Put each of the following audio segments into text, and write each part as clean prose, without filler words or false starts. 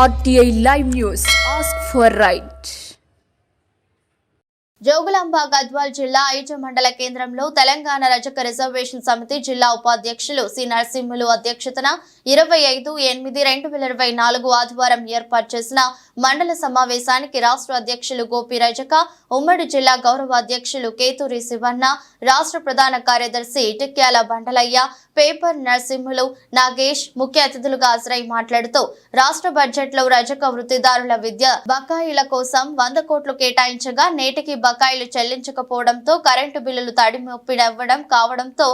RTI Live News. Ask for right. Jogulamba Gadwal జిల్లా ఐజ మండల కేంద్రంలో తెలంగాణ రజక రిజర్వేషన్ సమితి జిల్లా ఉపాధ్యక్షులు సి నరసింహులు అధ్యక్షతన 25/8/2024 ఆదివారం ఏర్పాటు చేసిన మండల సమావేశానికి రాష్ట్ర అధ్యక్షులు గోపి రజక, ఉమ్మడి జిల్లా గౌరవ అధ్యక్షులు కేతూరి శివన్న, రాష్ట్ర ప్రధాన కార్యదర్శి ఇటిక్యాల బండలయ్య, పేపర్ నరసింహులు, నాగేష్ ముఖ్య అతిథులుగా హాజరై మాట్లాడుతూ రాష్ట్ర బడ్జెట్ లో రజక వృత్తిదారుల విద్య బకాయిల కోసం 100 కోట్లు కేటాయించగా నేటికి బకాయిలు చెల్లించకపోవడంతో కరెంటు బిల్లులు తడిమొప్పిడవ్వడం కావడంతో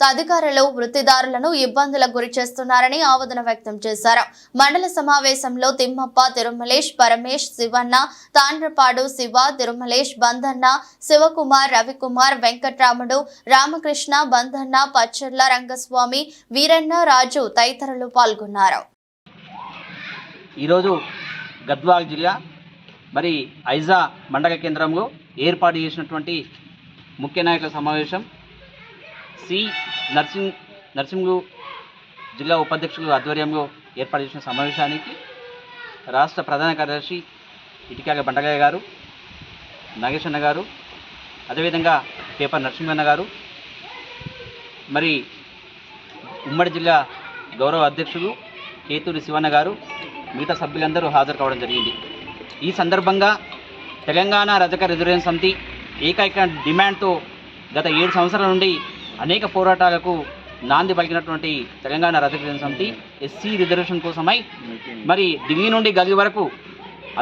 అధికారులు వృత్తిదారులను ఇబ్బందులకు గురి చేస్తున్నారని ఆవేదన వ్యక్తం చేశారు. మండల సమావేశంలో తిమ్మప్ప, తిరుమలేష్, పరమేష్, శివన్న, తాండ్రపాడు శివ, తిరుమలేష్, బంధన్న, శివకుమార్, రవికుమార్, వెంకట్రాముడు, రామకృష్ణ, బంధన్న, పచ్చర్ల రంగస్వామి, వీరన్న, రాజు తదితరులు పాల్గొన్నారు. ఈరోజు గద్వాల్ జిల్లా మరి ఐజా మండల కేంద్రంలో ఏర్పాటు చేసినటువంటి ముఖ్య నాయకుల సమావేశం సి నర్సింహులు జిల్లా ఉపాధ్యక్షులు ఆధ్వర్యంలో ఏర్పాటు చేసిన సమావేశానికి రాష్ట్ర ప్రధాన కార్యదర్శి ఇటిక్యాల బండలయ్య గారు, నాగేష్ అన్న గారు, అదేవిధంగా పేపర్ నరసింహన్న గారు, మరి ఉమ్మడి జిల్లా గౌరవ అధ్యక్షులు కేతూరి శివన్న గారు, మిగతా సభ్యులందరూ హాజరు కావడం జరిగింది. ఈ సందర్భంగా తెలంగాణ రజక రిజర్వేషన్ సమితి ఏకైక డిమాండ్తో గత 7 సంవత్సరాల నుండి అనేక పోరాటాలకు నాంది పలికినటువంటి తెలంగాణ రజక రిజర్వేషన్ సమితి ఎస్సీ రిజర్వేషన్ కోసమై మరి ఢిల్లీ నుండి గల్లీ వరకు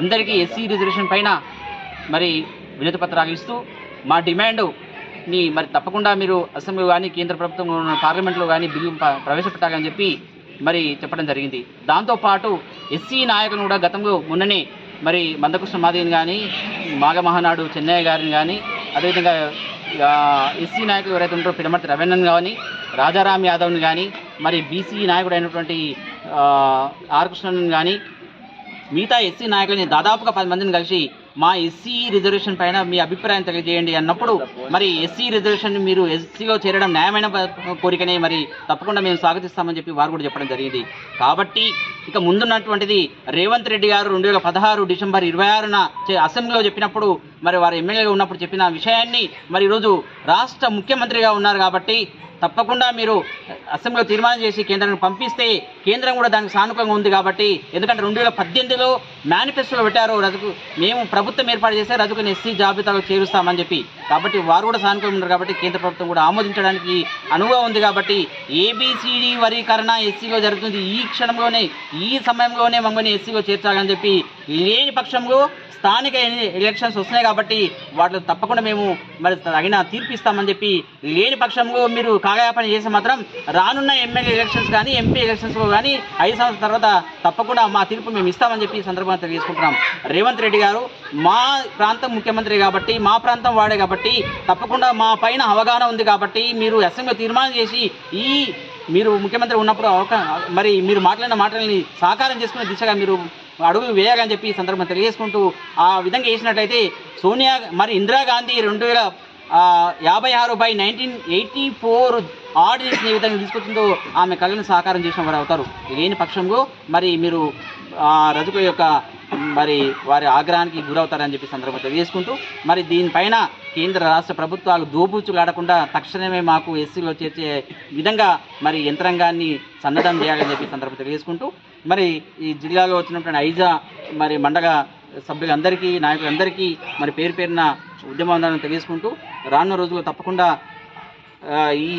అందరికీ ఎస్సీ రిజర్వేషన్ పైన మరి వినతి పత్రాలు ఇస్తూ మా డిమాండ్ని మరి తప్పకుండా మీరు అసెంబ్లీలో కానీ కేంద్ర ప్రభుత్వం పార్లమెంట్లో కానీ బిల్లు ప్రవేశపెట్టాలని చెప్పి మరి చెప్పడం జరిగింది. దాంతోపాటు ఎస్సీ నాయకులను కూడా గతంలో మొన్ననే మరి మందకృష్ణ మాదిని కానీ, మాఘ మహానాడు చెన్నయ్య గారిని కానీ, అదేవిధంగా ఎస్సీ నాయకులు ఎవరైతే ఉంటారో పిడమర్తి రవీణన్ కానీ, రాజారాం యాదవ్ని కానీ, మరి బీసీ నాయకుడు అయినటువంటి ఆర్ కృష్ణన్ కానీ, మిగతా ఎస్సీ నాయకులని దాదాపుగా 10 మందిని కలిసి మా ఎస్సీ రిజర్వేషన్ పైన మీ అభిప్రాయం తెలియజేయండి అన్నప్పుడు మరి ఎస్సీ రిజర్వేషన్ మీరు ఎస్సీలో చేరడం న్యాయమైన కోరికనే, మరి తప్పకుండా మేము స్వాగతిస్తామని చెప్పి వారు కూడా చెప్పడం జరిగింది. కాబట్టి ఇక ముందున్నటువంటిది రేవంత్ రెడ్డి గారు 2016 డిసెంబర్ 26న అసెంబ్లీలో చెప్పినప్పుడు మరి వారు ఎమ్మెల్యేగా ఉన్నప్పుడు చెప్పిన విషయాన్ని మరి ఈరోజు రాష్ట్ర ముఖ్యమంత్రిగా ఉన్నారు కాబట్టి తప్పకుండా మీరు అసెంబ్లీలో తీర్మానం చేసి కేంద్రానికి పంపిస్తే కేంద్రం కూడా దానికి సానుకూలంగా ఉంది. కాబట్టి ఎందుకంటే 2018లో మేనిఫెస్టోలో పెట్టారు రజకు మేము ప్రభుత్వం ఏర్పాటు చేస్తే రజకుని ఎస్సీ జాబితాలో చేరుస్తామని చెప్పి. కాబట్టి వారు కూడా సానుకూలంగా ఉన్నారు కాబట్టి కేంద్ర ప్రభుత్వం కూడా ఆమోదించడానికి అనువుగా ఉంది. కాబట్టి ఏబిసిడి వర్గీకరణ ఎస్సీలో జరుగుతుంది. ఈ క్షణంలోనే ఈ సమయంలోనే మమ్మల్ని ఎస్సీలో చేర్చాలని చెప్పి లేని పక్షంలో స్థానిక ఎలక్షన్స్ వస్తున్నాయి కాబట్టి వాటిలో తప్పకుండా మేము మరి తగిన తీర్పిస్తామని చెప్పి లేని పక్షంలో మీరు కాలయాపన చేసి మాత్రం రానున్న ఎమ్మెల్యే ఎలక్షన్స్ కానీ ఎంపీ ఎలక్షన్స్లో కానీ 5 సంవత్సరాల తర్వాత తప్పకుండా మా తీర్పు మేము ఇస్తామని చెప్పి సందర్భంగా తెలియజేసుకుంటున్నాం. రేవంత్ రెడ్డి గారు మా ప్రాంతం ముఖ్యమంత్రి కాబట్టి మా ప్రాంతం వాడే కాబట్టి తప్పకుండా మా పైన అవగాహన ఉంది కాబట్టి మీరు అసెంబ్లీలో తీర్మానం చేసి ఈ మీరు ముఖ్యమంత్రి ఉన్నప్పుడు మరి మీరు మాట్లాడిన మాటల్ని సాకారం చేసుకునే దిశగా మీరు అడుగులు వేయాలని చెప్పి సందర్భంగా తెలియజేసుకుంటూ ఆ విధంగా చేసినట్లయితే సోనియా మరి ఇందిరాగాంధీ 2056/1984 ఆర్డినెన్స్ని ఏ విధంగా తీసుకొచ్చిందో ఆమె కళను సాకారం చేసిన వారు అవుతారు. లేని పక్షంలో మరి మీరు రజకుల యొక్క మరి వారి ఆగ్రహానికి గురవుతారని చెప్పి సందర్భంగా తెలియజేసుకుంటూ మరి దీనిపైన కేంద్ర రాష్ట్ర ప్రభుత్వాలు దోబూచులాడకుండా తక్షణమే మాకు ఎస్సీలో చేర్చే విధంగా మరి యంత్రాంగాన్ని సన్నద్ధం చేయాలని చెప్పి సందర్భంగా తెలియజేసుకుంటూ మరి ఈ జిల్లాలో వచ్చినటువంటి ఐజా మరి మండల సభ్యులందరికీ నాయకులందరికీ మరి పేరు పేరున ఉద్యమాలను తెలియజేసుకుంటూ రానున్న రోజుల్లో తప్పకుండా ఈ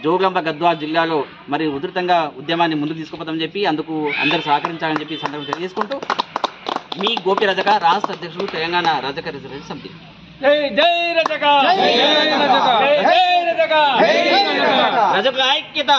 జోగులాంబ గద్వాల్ జిల్లాలో మరి ఉధృతంగా ఉద్యమాన్ని ముందుకు తీసుకుపోతామని చెప్పి అందుకు అందరూ సహకరించాలని చెప్పి సందర్భంగా తెలియజేసుకుంటూ మీ గోపి రజక, రాష్ట్ర అధ్యక్షుడు తెలంగాణ రజక రిజర్వేషన్ సమితి. రజక ఐక్యత.